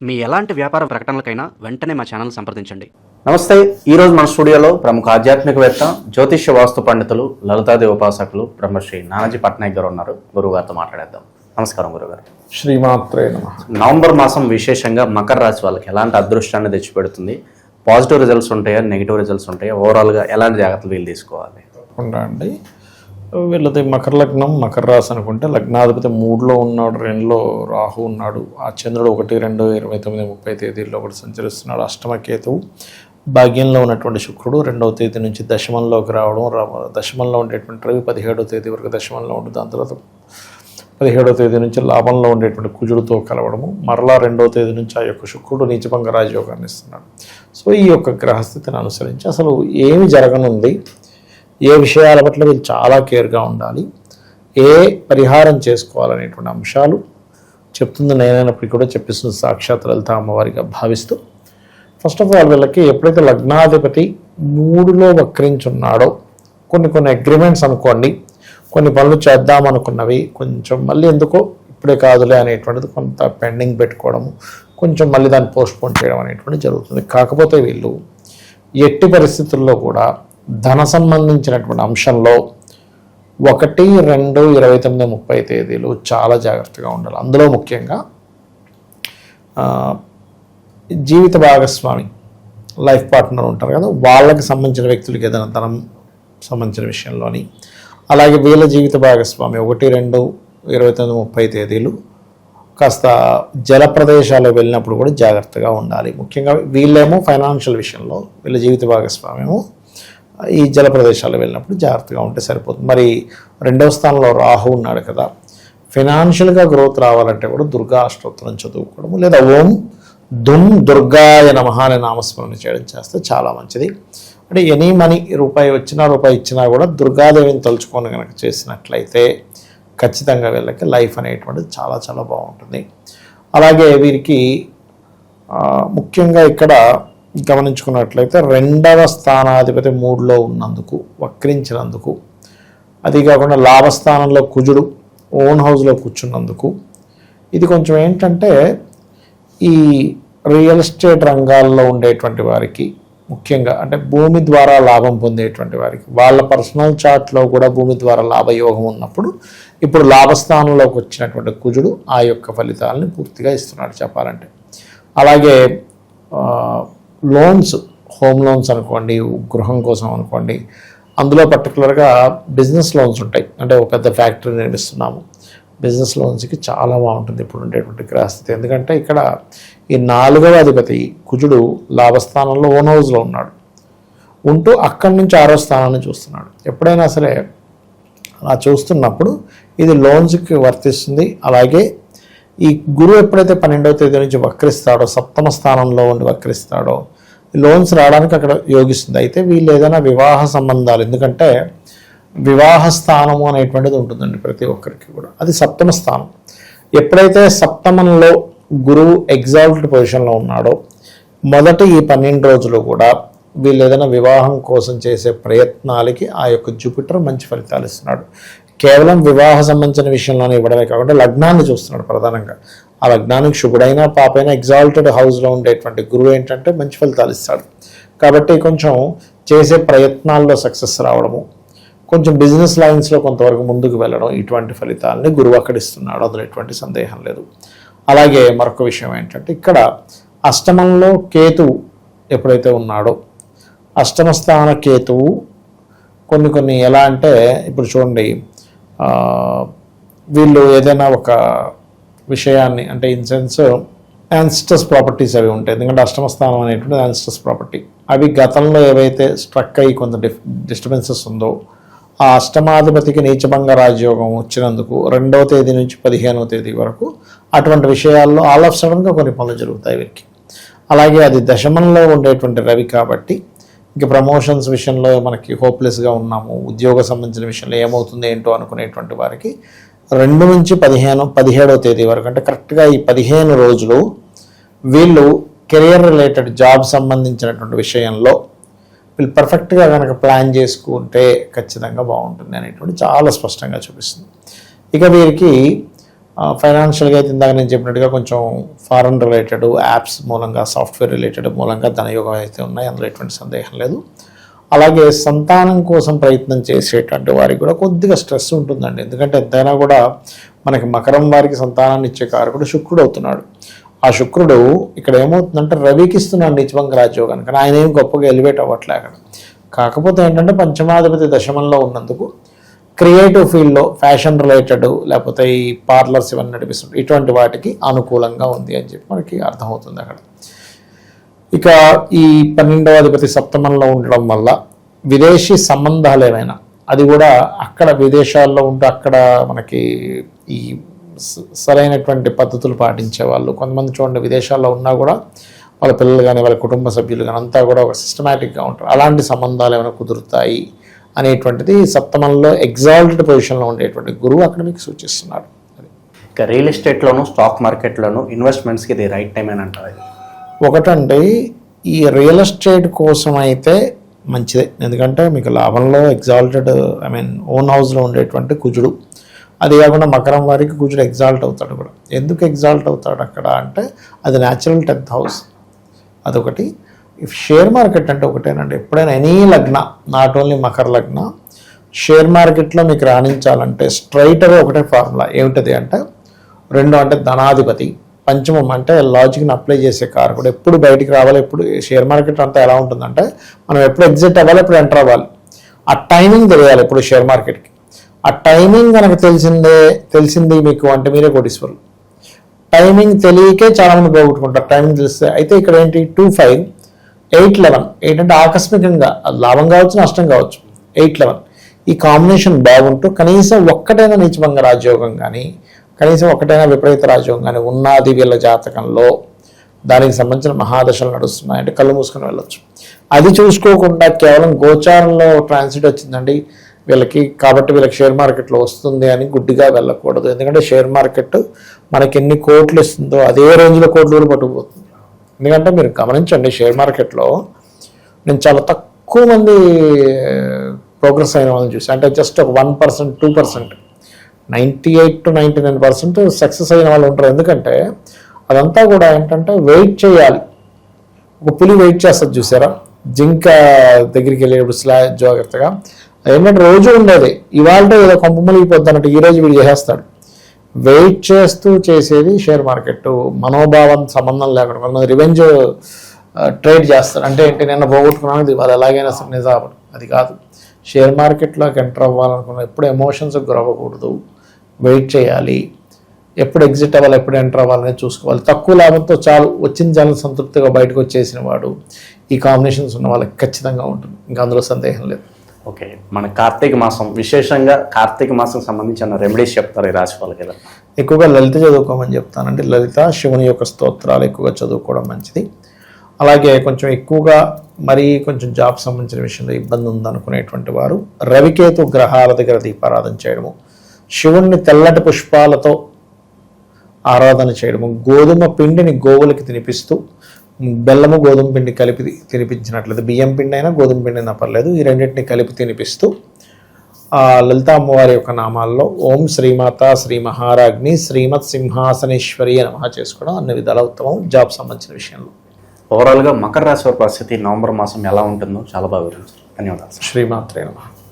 మీ ఎలాంటి వ్యాపార ప్రకటనలకైనా వెంటనే మా ఛానల్ సంప్రదించండి. నమస్తే. ఈరోజు మన స్టూడియోలో ప్రముఖ ఆధ్యాత్మికవేత్త, జ్యోతిష్య వాస్తు పండితులు, లలితాదేవి ఉపాసకులు బ్రహ్మశ్రీ నానాజీ పట్నాయక్ గారు ఉన్నారు. గురువుగారితో మాట్లాడేద్దాం. నమస్కారం గురుగారు. శ్రీమాత్రే నమః. నవంబర్ మాసం విశేషంగా మకర రాశి వాళ్ళకి ఎలాంటి అదృష్టాన్ని తెచ్చిపెడుతుంది? పాజిటివ్ రిజల్ట్స్ ఉంటాయా, నెగిటివ్ రిజల్ట్స్ ఉంటాయా? ఓవరాల్గా ఎలాంటి జాగ్రత్తలు వీళ్ళు తీసుకోవాలి? తప్పకుండా అండి. వీళ్ళది మకర లగ్నం, మకర రాశి అనుకుంటే లగ్నాధిపతి 3లో ఉన్నాడు, 2లో రాహు ఉన్నాడు. ఆ చంద్రుడు 1, 2, 29, 30 తేదీల్లో కూడా సంచరిస్తున్నాడు. అష్టమ కేతువు భాగ్యంలో ఉన్నటువంటి శుక్రుడు 2వ తేదీ నుంచి దశమంలోకి రావడం, దశమంలో ఉండేటువంటి రవి 17వ తేదీ వరకు దశమంలో ఉంటుంది. దాని తర్వాత 17వ తేదీ నుంచి లాభంలో ఉండేటువంటి కుజుడితో కలవడము, మరలా 2వ తేదీ నుంచి ఆ యొక్క శుక్రుడు నీచభంగ రాజయోగాన్ని ఇస్తున్నాడు. సో ఈ యొక్క గ్రహస్థితిని అనుసరించి అసలు ఏమి జరగనుంది, ఏ విషయాల పట్ల వీళ్ళు చాలా కేర్గా ఉండాలి, ఏ పరిహారం చేసుకోవాలనేటువంటి అంశాలు చెప్తుంది నేనైనప్పటికీ కూడా చెప్పిస్తుంది సాక్షాత్ లలిత అమ్మవారిగా భావిస్తూ, ఫస్ట్ ఆఫ్ ఆల్ వీళ్ళకి ఎప్పుడైతే లగ్నాధిపతి 3లో వక్రించున్నాడో కొన్ని అగ్రిమెంట్స్ అనుకోండి, కొన్ని పనులు చేద్దామనుకున్నవి కొంచెం మళ్ళీ ఎందుకో ఇప్పుడే కాదులే అనేటువంటిది కొంత పెండింగ్ పెట్టుకోవడము, కొంచెం మళ్ళీ దాన్ని పోస్ట్పోన్ చేయడం అనేటువంటిది జరుగుతుంది. కాకపోతే వీళ్ళు ఎట్టి పరిస్థితుల్లో కూడా ధన సంబంధించినటువంటి అంశంలో 1, 2, 29, 30 తేదీలు చాలా జాగ్రత్తగా ఉండాలి. అందులో ముఖ్యంగా జీవిత భాగస్వామి, లైఫ్ పార్ట్నర్ ఉంటారు కదా, వాళ్ళకి సంబంధించిన వ్యక్తులకి ఏదైనా ధనం సంబంధించిన విషయంలోని, అలాగే వీళ్ళ జీవిత భాగస్వామి 1, 2, 29, 30 తేదీలు కాస్త జల ప్రదేశాలు వెళ్ళినప్పుడు కూడా జాగ్రత్తగా ఉండాలి. ముఖ్యంగా వీళ్ళేమో ఫైనాన్షియల్ విషయంలో, వీళ్ళ జీవిత భాగస్వామి ఏమో ఈ జల ప్రదేశాలు వెళ్ళినప్పుడు జాగ్రత్తగా ఉంటే సరిపోతుంది. మరి 2వ స్థానంలో రాహు ఉన్నాడు కదా, ఫైనాన్షియల్గా గ్రోత్ రావాలంటే కూడా దుర్గా అష్టోత్తరం చదువుకోవడము, లేదా ఓం దుమ్ దుర్గాయ నమః అనే నామస్మరణ చేయడం చేస్తే చాలా మంచిది. అంటే ఎనీ మనీ రూపాయి వచ్చినా రూపాయి ఇచ్చినా కూడా దుర్గాదేవిని తలుచుకొని కనుక చేసినట్లయితే ఖచ్చితంగా వీళ్ళకి లైఫ్ అనేటువంటిది చాలా చాలా బాగుంటుంది. అలాగే వీరికి ముఖ్యంగా ఇక్కడ గమనించుకున్నట్లయితే 2వ స్థానాధిపతి 3లో ఉన్నందుకు, వక్రించినందుకు, అది కాకుండా లాభస్థానంలో కుజుడు ఓన్ హౌస్లో కూర్చున్నందుకు, ఇది కొంచెం ఏంటంటే ఈ రియల్ ఎస్టేట్ రంగాల్లో ఉండేటువంటి వారికి, ముఖ్యంగా అంటే భూమి ద్వారా లాభం పొందేటువంటి వారికి, వాళ్ళ పర్సనల్ చార్ట్లో కూడా భూమి ద్వారా లాభయోగం ఉన్నప్పుడు ఇప్పుడు లాభస్థానంలోకి వచ్చినటువంటి కుజుడు ఆ యొక్క ఫలితాలని పూర్తిగా ఇస్తున్నాడు చెప్పాలంటే. అలాగే లోన్స్, హోమ్ లోన్స్ అనుకోండి, గృహం కోసం అనుకోండి, అందులో పర్టికులర్గా బిజినెస్ లోన్స్ ఉంటాయి. అంటే ఒక పెద్ద ఫ్యాక్టరీ నిర్మిస్తున్నాము, బిజినెస్ లోన్స్కి చాలా బాగుంటుంది ఇప్పుడు ఉండేటువంటి గ్రహస్థితి. ఎందుకంటే ఇక్కడ ఈ 4వ అధిపతి కుజుడు లాభస్థానంలో ఓన్ హౌస్లో ఉన్నాడు, ఉంటూ అక్కడి నుంచి 6వ స్థానాన్ని చూస్తున్నాడు. ఎప్పుడైనా సరే అలా చూస్తున్నప్పుడు ఇది లోన్స్కి వర్తిస్తుంది. అలాగే ఈ గురువు ఎప్పుడైతే 12వ తేదీ నుంచి వక్రిస్తాడో, 7వ స్థానంలో ఉండి వక్రిస్తాడో, లోన్స్ రావడానికి అక్కడ యోగిస్తుంది. అయితే వీళ్ళు ఏదైనా వివాహ సంబంధాలు, ఎందుకంటే వివాహ స్థానము అనేటువంటిది ఉంటుందండి ప్రతి ఒక్కరికి కూడా, అది 7వ స్థానం. ఎప్పుడైతే 7మంలో గురువు ఎగ్జాల్టెడ్ పొజిషన్లో ఉన్నాడో, మొదటి ఈ 12 రోజులు కూడా వీళ్ళు ఏదైనా వివాహం కోసం చేసే ప్రయత్నాలకి ఆ యొక్క జూపిటర్ మంచి ఫలితాలు ఇస్తున్నాడు. కేవలం వివాహ సంబంధించిన విషయంలోనే ఇవ్వడమే కాకుండా లగ్నాన్ని చూస్తున్నాడు ప్రధానంగా. ఆ లగ్నానికి శుభుడైనా పాపైనా ఎగ్జాల్టెడ్ హౌస్లో ఉండేటువంటి గురువు ఏంటంటే మంచి ఫలితాలు ఇస్తాడు. కాబట్టి కొంచెం చేసే ప్రయత్నాల్లో సక్సెస్ రావడము, కొంచెం బిజినెస్ లైన్స్లో కొంతవరకు ముందుకు వెళ్ళడం, ఇటువంటి ఫలితాలని గురువు అక్కడ ఇస్తున్నాడు, అందులో ఎటువంటి సందేహం లేదు. అలాగే మరొక విషయం ఏంటంటే ఇక్కడ అష్టమంలో కేతువు ఎప్పుడైతే ఉన్నాడో, అష్టమ స్థాన కేతువు కొన్ని ఎలా అంటే, ఇప్పుడు చూడండి, వీళ్ళు ఏదైనా ఒక విషయాన్ని, అంటే ఇన్ సెన్స్ యాన్సిస్టర్స్ ప్రాపర్టీస్ అవి ఉంటాయి. ఎందుకంటే అష్టమ స్థానం అనేటువంటి యాన్సిస్టర్స్ ప్రాపర్టీ, అవి గతంలో ఏవైతే స్ట్రక్ అయ్యి కొంత డిస్టర్బెన్సెస్ ఉందో, ఆ అష్టమాధిపతికి నీచభంగ రాజయోగం వచ్చినందుకు 2వ తేదీ నుంచి 15వ తేదీ వరకు అటువంటి విషయాల్లో ఆల్ ఆఫ్ సడన్గా కొన్ని పనులు జరుగుతాయి వీరికి. అలాగే అది దశమంలో ఉండేటువంటి రవి కాబట్టి ఇంకా ప్రమోషన్స్ విషయంలో మనకి హోప్లెస్గా ఉన్నాము, ఉద్యోగ సంబంధించిన విషయంలో ఏమవుతుంది ఏంటో అనుకునేటువంటి వారికి 2 నుంచి 17వ తేదీ వరకు, అంటే కరెక్ట్గా ఈ 15 రోజులు వీళ్ళు కెరియర్ రిలేటెడ్ జాబ్ సంబంధించినటువంటి విషయంలో వీళ్ళు పర్ఫెక్ట్గా కనుక ప్లాన్ చేసుకుంటే ఖచ్చితంగా బాగుంటుంది అనేటువంటి చాలా స్పష్టంగా చూపిస్తుంది. ఇక వీరికి ఫైనాన్షియల్గా అయితే ఇందాక నేను చెప్పినట్టుగా కొంచెం ఫారెన్ రిలేటెడ్ యాప్స్ మూలంగా సాఫ్ట్వేర్ రిలేటెడ్ మూలంగా ధనయోగం అయితే ఉన్నాయి, అందులో ఎటువంటి సందేహం లేదు. అలాగే సంతానం కోసం ప్రయత్నం చేసేటువంటి వారికి కూడా కొద్దిగా స్ట్రెస్ ఉంటుందండి. ఎందుకంటే ఎంతైనా కూడా మనకి మకరం వారికి సంతానాన్ని ఇచ్చే కారకుడు శుక్రుడు అవుతున్నాడు. ఆ శుక్రుడు ఇక్కడ ఏమవుతుందంటే రవికి ఇస్తున్నాడు నీచభంగ రాజయోగాన్ని, కానీ ఆయన ఏం గొప్పగా ఎలివేట్ అవ్వట్లే అక్కడ. కాకపోతే ఏంటంటే పంచమాధిపతి దశమంలో ఉన్నందుకు క్రియేటివ్ ఫీల్డ్లో ఫ్యాషన్ రిలేటెడ్ లేకపోతే ఈ పార్లర్స్ ఇవన్నీ నడిపిస్తుంటారు, ఇటువంటి వాటికి అనుకూలంగా ఉంది అని చెప్పి మనకి అర్థమవుతుంది అక్కడ. ఇక ఈ 12వ అధిపతి సప్తమంలో ఉండడం వల్ల విదేశీ సంబంధాలు ఏమైనా అది కూడా అక్కడ విదేశాల్లో ఉంటూ అక్కడ మనకి ఈ సరైనటువంటి పద్ధతులు పాటించే వాళ్ళు కొంతమంది చూడండి, విదేశాల్లో ఉన్నా కూడా వాళ్ళ పిల్లలు కానీ వాళ్ళ కుటుంబ సభ్యులు కానీ అంతా కూడా ఒక సిస్టమేటిక్గా ఉంటారు. అలాంటి సంబంధాలు ఏమైనా కుదురుతాయి అనేటువంటిది సప్తమంలో ఎగ్జాల్టెడ్ పొజిషన్లో ఉండేటువంటి గురువు అక్కడ మీకు సూచిస్తున్నాడు. ఇక రియల్ ఎస్టేట్లోను స్టాక్ మార్కెట్లోను ఇన్వెస్ట్మెంట్స్కి ఇది రైట్ టైం అని అంటారు. ఒకటండి, ఈ రియల్ ఎస్టేట్ కోసం అయితే మంచిదే, ఎందుకంటే మీకు లాభంలో ఎగ్జాల్టెడ్ ఓన్ హౌస్లో ఉండేటువంటి కుజుడు, అది కాకుండా మకరం వారికి కుజుడు ఎగ్జాల్ట్ అవుతాడు కూడా. ఎందుకు ఎగ్జాల్ట్ అవుతాడు అక్కడ అంటే అది న్యాచురల్ 10th హౌస్, అదొకటి. షేర్ మార్కెట్ అంటే ఒకటేనండి, ఎప్పుడైనా ఎనీ లగ్న, నాట్ ఓన్లీ మకర లగ్న, షేర్ మార్కెట్లో మీకు రాణించాలంటే స్ట్రైట్గా ఒకటే ఫార్ములా ఏమిటది అంటే 2 అంటే ధనాధిపతి, పంచమం అంటే లాజిక్ని అప్లై చేసే కారకుడు, ఎప్పుడు బయటికి రావాలి. ఎప్పుడు షేర్ మార్కెట్ అంతా ఎలా ఉంటుందంటే మనం ఎప్పుడు ఎగ్జిట్ అవ్వాలి, ఎప్పుడు ఎంటర్ అవ్వాలి, ఆ టైమింగ్ తెలియాలి. ఇప్పుడు షేర్ మార్కెట్కి ఆ టైమింగ్ కనుక తెలిసింది మీకు అంటే మీరే కోటీశ్వరులు. టైమింగ్ తెలియకే చాలామంది పోగొట్టుకుంటారు టైమింగ్ తెలిస్తే. అయితే ఇక్కడ ఏంటి 2-5 8-11, 8 అంటే ఆకస్మికంగా లాభం కావచ్చు నష్టం కావచ్చు. 8-11 ఈ కాంబినేషన్ బాగుంటూ కనీసం ఒక్కటైనా నీచభంగ రాజయోగం కానీ కనీసం ఒకటైనా విపరీత రాజయోగం కానీ ఉన్నది వీళ్ళ జాతకంలో, దానికి సంబంధించిన మహాదశలు నడుస్తున్నాయంటే కళ్ళు మూసుకొని వెళ్ళొచ్చు. అది చూసుకోకుండా కేవలం గోచారంలో ట్రాన్సిట్ వచ్చిందండి వీళ్ళకి కాబట్టి వీళ్ళకి షేర్ మార్కెట్లో వస్తుంది అని గుడ్డిగా వెళ్ళకూడదు. ఎందుకంటే షేర్ మార్కెట్ మనకి ఎన్ని కోట్లు ఇస్తుందో అదే రేంజ్లో కోట్లు కూడా పట్టుకుపోతుంది. ఎందుకంటే మీరు గమనించండి, షేర్ మార్కెట్లో నేను చాలా తక్కువ మంది ప్రోగ్రెస్ అయిన వాళ్ళని చూసి, అంటే జస్ట్ ఒక 1%, 2%, 98 to 99% సక్సెస్ అయిన వాళ్ళు ఉంటారు. ఎందుకంటే అదంతా కూడా ఏంటంటే వెయిట్ చేయాలి. ఒక పులి వెయిట్ చేస్తుంది చూసారా, జింక దగ్గరికి వెళ్ళేప్పుడు జాగ్రత్తగా, ఏంటంటే రోజు ఉండేది, ఇవాళ ఏదో కొంప మునిగిపోద్ది అన్నట్టు ఈరోజు వీడు చేసేస్తాడు. వెయిట్ చేస్తూ చేసేది షేర్ మార్కెట్. మనోభావం సంబంధం లేకుండా కొంతమంది రివెంజ్ ట్రేడ్ చేస్తారు, అంటే ఏంటి నిన్న పోగొట్టుకున్నాను వాళ్ళు ఎలాగైనా నిజాం, అది కాదు. షేర్ మార్కెట్లోకి ఎంటర్ అవ్వాలనుకున్న ఎప్పుడు ఎమోషన్స్ గురవ్వకూడదు, వెయిట్ చేయాలి, ఎప్పుడు ఎగ్జిట్ అవ్వాలి ఎప్పుడు ఎంటర్ అవ్వాలనేది చూసుకోవాలి. తక్కువ లాభంతో చాలు వచ్చిన చాలా సంతృప్తిగా బయటకు వచ్చేసిన వాడు ఈ కాంబినేషన్స్ ఉన్న వాళ్ళకి ఖచ్చితంగా ఉంటుంది, ఇంకా అందులో సందేహం లేదు. ఓకే, మన కార్తీక మాసం విశేషంగా కార్తీక మాసం సంబంధించిన రెమెడీస్ చెప్తారు ఈ రాశి వాళ్ళకి? ఎక్కువగా లలిత చదువుకోమని చెప్తానండి. లలిత శివుని యొక్క స్తోత్రాలు ఎక్కువగా చదువుకోవడం మంచిది. అలాగే కొంచెం ఎక్కువగా మరీ కొంచెం జాబ్ సంబంధించిన విషయంలో ఇబ్బంది ఉందనుకునేటువంటి వారు రవికేతు గ్రహాల దగ్గర దీపారాధన చేయడము, శివుణ్ణి తెల్లటి పుష్పాలతో ఆరాధన చేయడము, గోధుమ పిండిని గోవులకి తినిపిస్తూ బెల్లము గోధుమ పిండి కలిపి తినిపించినట్లయితే, బియ్యం పిండి అయినా గోధుమ పిండి అయినా పర్లేదు, ఈ రెండింటిని కలిపి తినిపిస్తూ లలితా అమ్మవారి యొక్క నామాల్లో ఓం శ్రీమాత శ్రీ మహారాజ్ని శ్రీమత్ సింహాసనేశ్వరి అని మహా చేసుకోవడం అన్ని విధాల ఉత్తమం జాబ్ సంబంధించిన విషయంలో. ఓవరాల్గా మకర రాశి వారి పరిస్థితి నవంబర్ మాసం ఎలా ఉంటుందో చాలా బాగా వివరించారు. ధన్యవాదాలు. శ్రీమాత్రే నమః.